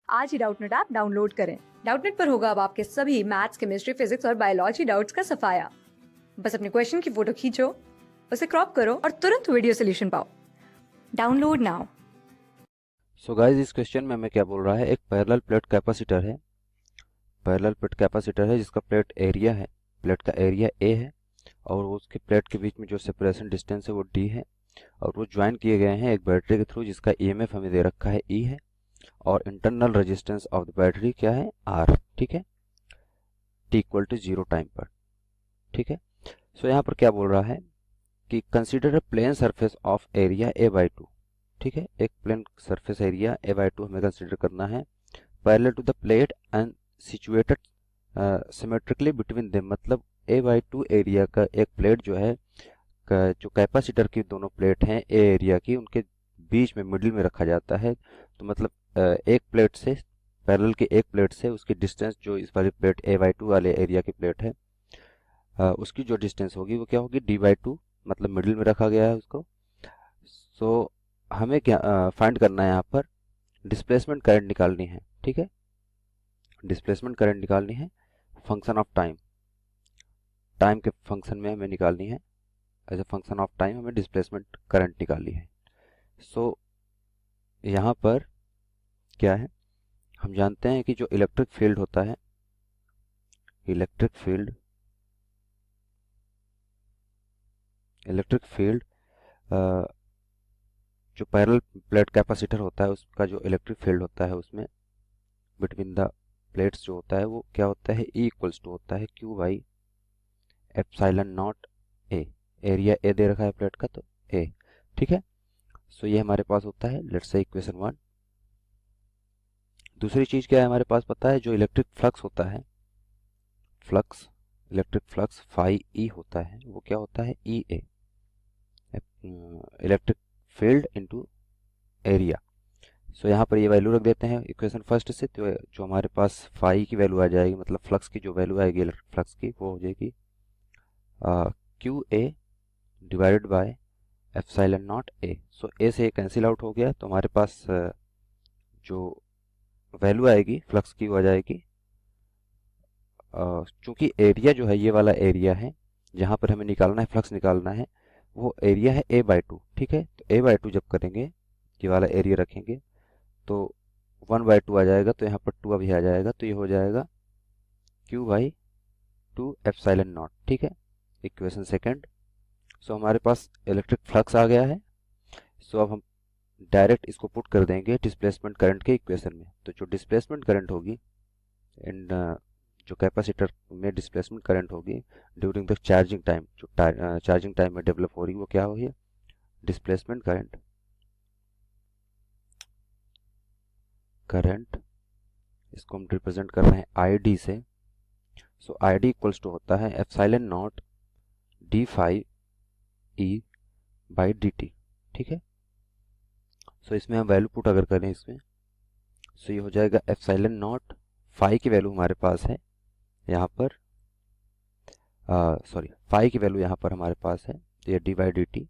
आज ही Doubtnut app download करें। Doubtnut पर होगा अब आपके सभी मैथ्स, केमिस्ट्री, फिजिक्स और बायोलॉजी डाउट्स का सफाया। बस अपने क्वेश्चन की फोटो खींचो, उसे क्रॉप करो और तुरंत वीडियो सोल्यूशन पाओ। Download now. सो गाइस, इस क्वेश्चन में हमें क्या बोल रहा है, एक पैरेलल प्लेट कैपेसिटर है। पैरेलल प्लेट कैपेसिटर है जिसका प्लेट एरिया है, प्लेट का एरिया ए है और उसके प्लेट के बीच में जो सेपरेशन डिस्टेंस है वो डी है और वो ज्वाइन किए गए हैं एक बैटरी के थ्रू जिसका ईएमएफ हमें दे रखा है ई है और internal resistance of the battery क्या है आर। ठीक है, टी इक्वल टू 0 टाइम पर। ठीक है, सो यहाँ पर क्या बोल रहा है कि consider a plane surface of area A by two. ठीक है, एक plane surface area A by two हमें कंसिडर करना है parallel to the plate and situated symmetrically between them. मतलब ए बाई टू एरिया का एक प्लेट जो है जो कैपेसिटर की दोनों प्लेट हैं ए एरिया की, उनके बीच में मिडिल में रखा जाता है। तो मतलब एक प्लेट से पैरेलल की एक प्लेट से उसकी डिस्टेंस जो इस वाली प्लेट ए बाई टू वाले एरिया की प्लेट है उसकी जो डिस्टेंस होगी वो क्या होगी डी बाई टू, मतलब मिडिल में रखा गया है उसको। सो हमें क्या फाइंड करना है यहाँ पर, डिस्प्लेसमेंट करंट निकालनी है। ठीक है, डिस्प्लेसमेंट करंट निकालनी है फंक्शन ऑफ टाइम, टाइम के फंक्शन में हमें निकालनी है। As a function of time हमें डिस्प्लेसमेंट करंट निकालनी है। सो यहाँ पर क्या है, हम जानते हैं कि जो इलेक्ट्रिक फील्ड होता है, इलेक्ट्रिक फील्ड जो पैरेलल प्लेट कैपेसिटर होता है उसका जो इलेक्ट्रिक फील्ड होता है उसमें बिटवीन द प्लेट्स जो होता है वो क्या होता है, ई इक्वल्स टू होता है Q by epsilon naught A. Area A दे रखा है प्लेट का तो ए। ठीक है, सो ये हमारे पास होता है लेट्स से इक्वेशन 1। दूसरी चीज क्या है हमारे पास पता है, जो इलेक्ट्रिक फ्लक्स होता है, flux, electric flux phi E होता है, वो क्या होता है E A, electric field into area. So यहाँ पर ये वैल्यू रख देते हैं इक्वेशन फर्स्ट से, तो जो हमारे पास फाई की वैल्यू आ जाएगी, मतलब फ्लक्स की जो वैल्यू आएगी इलेक्ट्रिक फ्लक्स की, वो हो जाएगी Q A divided by epsilon naught A. So A से कैंसिल आउट हो गया तो हमारे पास जो वैल्यू आएगी फ्लक्स की वो आ जाएगी, चूंकि एरिया जो है ये वाला एरिया है जहाँ पर हमें निकालना है, फ्लक्स निकालना है, वो एरिया है ए बाई टू। ठीक है, तो ए बाई टू जब करेंगे ये वाला एरिया रखेंगे तो 1/2 आ जाएगा, तो यहाँ पर 2 अभी आ जाएगा, तो ये हो जाएगा Q by two epsilon not. ठीक है, इक्वेशन सेकंड। सो हमारे पास इलेक्ट्रिक फ्लक्स आ गया है। सो अब हम डायरेक्ट इसको पुट कर देंगे डिस्प्लेसमेंट करंट के इक्वेशन में। तो जो डिस्प्लेसमेंट करंट होगी इन जो कैपेसिटर में डिस्प्लेसमेंट करंट होगी ड्यूरिंग द चार्जिंग टाइम, जो चार्जिंग टाइम में डेवलप हो रही वो क्या होगी, डिस्प्लेसमेंट करंट इसको हम रिप्रेजेंट कर रहे हैं आई डी से। So I D equals to होता है epsilon naught D phi E by D T. ठीक है, सो इसमें हम वैल्यू पुट अगर करें इसमें, सो ये हो जाएगा एप्सिलॉन नॉट, फाई की वैल्यू हमारे पास है यहाँ पर, सॉरी फाई की वैल्यू यहाँ पर हमारे पास है, तो ये डी बाई डी टी,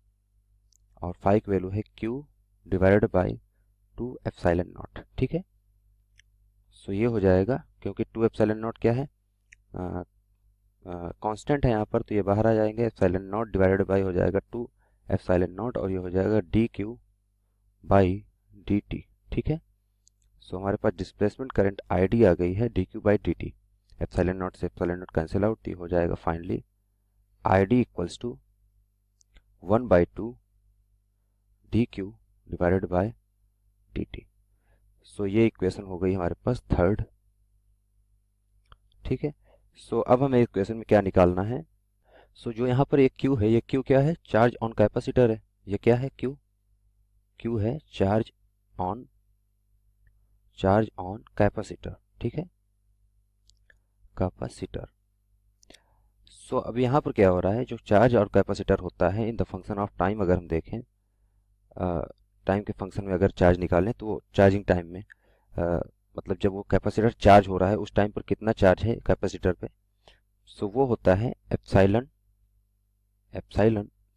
और फाई की वैल्यू है Q divided by 2 epsilon not. ठीक है, सो ये हो जाएगा, क्योंकि 2 एप्सिलॉन नॉट क्या है, कांस्टेंट है यहाँ पर, तो ये बाहर आ जाएंगे, एप्सिलॉन नॉट डिवाइडेड बाई हो जाएगा 2 एप्सिलॉन नॉट और ये हो जाएगा D Q by D T. ठीक है, सो हमारे पास डिस्प्लेसमेंट करंट आई डी आ गई है D Q by D T. Epsilon naught से एप्सिलॉन नॉट कैंसिल आउट, तो ये हो जाएगा finally I D equals to 1/2 D Q divided by D T. So ये इक्वेशन हो गई हमारे पास थर्ड। ठीक है, सो अब हमें इक्वेशन में क्या निकालना है, सो जो यहाँ पर एक क्यू है, ये क्यू क्या है, चार्ज ऑन कैपेसिटर है। ये क्या है क्यू, क्यू है चार्ज ऑन कैपेसिटर। ठीक है, कैपेसिटर। सो अब यहाँ पर क्या हो रहा है, जो चार्ज और कैपेसिटर होता है in the function of time, अगर हम देखें टाइम के फंक्शन में अगर चार्ज निकालें तो वो चार्जिंग टाइम में मतलब जब वो कैपेसिटर चार्ज हो रहा है उस टाइम पर कितना चार्ज है कैपेसिटर पे, सो वो होता है एप्सिलॉन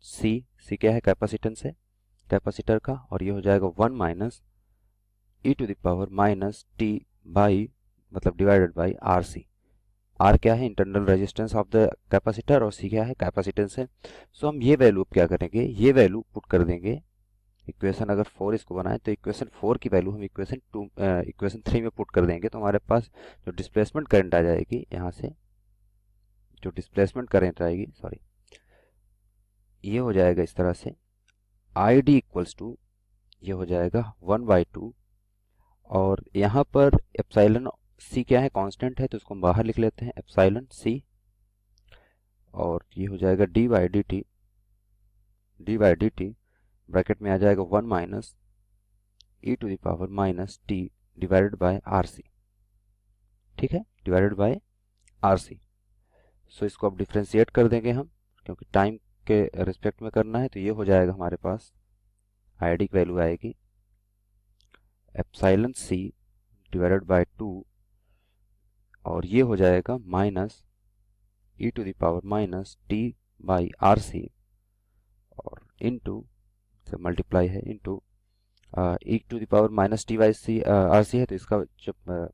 सी क्या है कैपेसिटेंस है कैपेसिटर का, और ये हो जाएगा 1 minus E to the power minus T by मतलब divided by R C. R क्या है, internal resistance of the capacitor, और सी क्या है, कैपेसिटेंस है। सो हम ये वैल्यू क्या करेंगे, ये वैल्यू पुट कर देंगे इक्वेशन, अगर 4 इसको बनाए तो इक्वेशन 4 की वैल्यू हम इक्वेशन 3 में पुट कर देंगे, तो हमारे पास जो डिस्प्लेसमेंट करंट आ जाएगी यहाँ से, जो डिस्प्लेसमेंट करंट आएगी, सॉरी, ये हो जाएगा इस तरह से, आई डी इक्वल्स टू, ये हो जाएगा 1/2, और यहाँ पर एप्सिलॉन सी क्या है, कांस्टेंट है, तो इसको हम बाहर लिख लेते हैं, एप्सिलॉन सी, और ये हो जाएगा D by D T, bracket में आ जाएगा 1 minus E to the power minus T divided by R C. ठीक है, divided by R C. So इसको अब डिफ्रेंशिएट कर देंगे हम, क्योंकि टाइम के रिस्पेक्ट में करना है, तो ये हो जाएगा हमारे पास आई डी की वैल्यू आएगी एप्सिलॉन सी डिवाइडेड बाय 2, और ये हो जाएगा minus E to the power minus T by R C, और इनटू से मल्टीप्लाई है into E to the power minus T by C R C है, तो इसका जब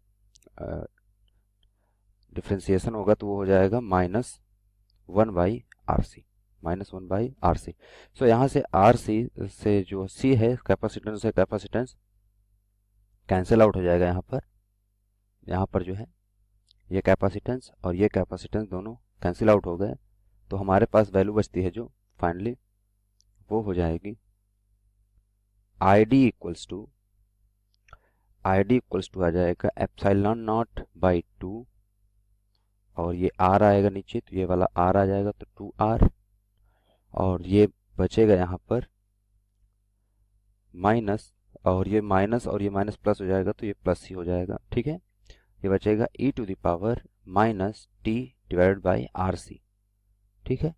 डिफ्रेंसिएशन होगा तो वो हो जाएगा -1 by R C, -1 by R C. So यहाँ से आर सी से जो सी है कैपेसिटेंस है, कैपेसिटेंस कैंसिल आउट हो जाएगा। यहाँ पर जो है ये कैपेसिटेंस और ये कैपेसिटेंस दोनों कैंसिल आउट हो गए, तो हमारे पास वैल्यू बचती है जो फाइनली वो हो जाएगी आई डी इक्वल्स टू आ जाएगा एप्सिलॉन नॉट बाई 2, और ये आर आएगा नीचे, तो ये वाला आर आ जाएगा, तो 2r, और ये बचेगा यहाँ पर माइनस, और ये माइनस और ये माइनस प्लस हो जाएगा, तो ये प्लस ही हो जाएगा। ठीक है, ये बचेगा E to the power minus T divided by R C. ठीक है,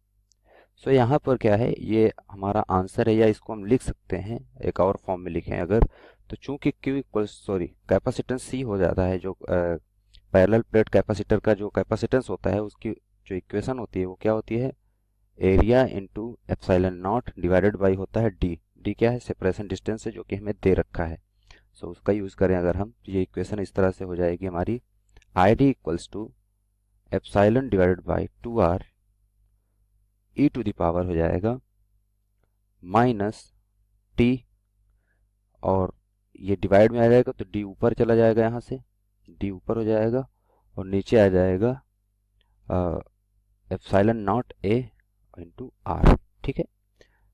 सो यहाँ पर क्या है, ये हमारा आंसर है, या इसको हम लिख सकते हैं एक और फॉर्म में लिखें अगर, तो चूंकि Q equals sorry capacitance C हो जाता है, जो पैरेलल प्लेट कैपेसिटर का जो कैपेसिटेंस होता है उसकी जो इक्वेशन होती है वो क्या होती है, area into epsilon not divided by होता है डी क्या है, सेपरेशन डिस्टेंस है, जो कि हमें दे रखा है। सो उसका यूज़ करें अगर हम, ये इक्वेशन इस तरह से हो जाएगी हमारी, I D equals to epsilon divided by 2r E to the power हो जाएगा माइनस टी, और ये डिवाइड में आ जाएगा तो डी ऊपर चला जाएगा, यहाँ से डी ऊपर हो जाएगा, और नीचे आ जाएगा epsilon naught A into R. ठीक है,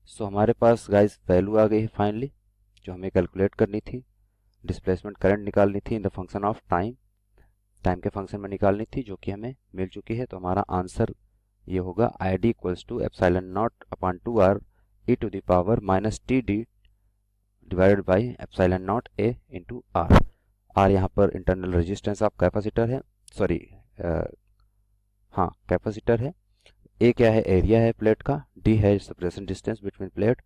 सो हमारे पास गाइस वैल्यू आ गई है फाइनली, जो हमें कैलकुलेट करनी थी, डिस्प्लेसमेंट करंट निकालनी थी in the function of time के फंक्शन में निकालनी थी, जो कि हमें मिल चुकी है। तो हमारा आंसर ये होगा I D equals to epsilon naught upon 2r E to the power minus T D divided by epsilon naught A into R. R यहाँ पर इंटरनल रेजिस्टेंस ऑफ कैपेसिटर है, सॉरी हाँ कैपेसिटर है, ए क्या है, area है plate का, D है सेपरेशन डिस्टेंस बिटवीन प्लेट,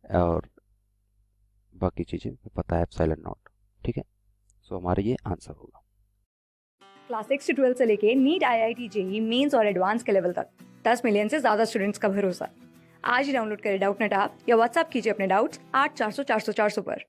और बाकी चीज़ें पता है एप्सिलॉन नॉट। ठीक है, सो हमारा ये आंसर होगा। क्लास 6 से 12 से लेके नीट, IIT, JEE मेंस और एडवांस के लेवल तक 10 मिलियन से ज्यादा स्टूडेंट्स का भरोसा। आज ही डाउनलोड करें डाउटनेट ऐप या व्हाट्सएप कीजिए अपने डाउट्स 8400 400 400 पर।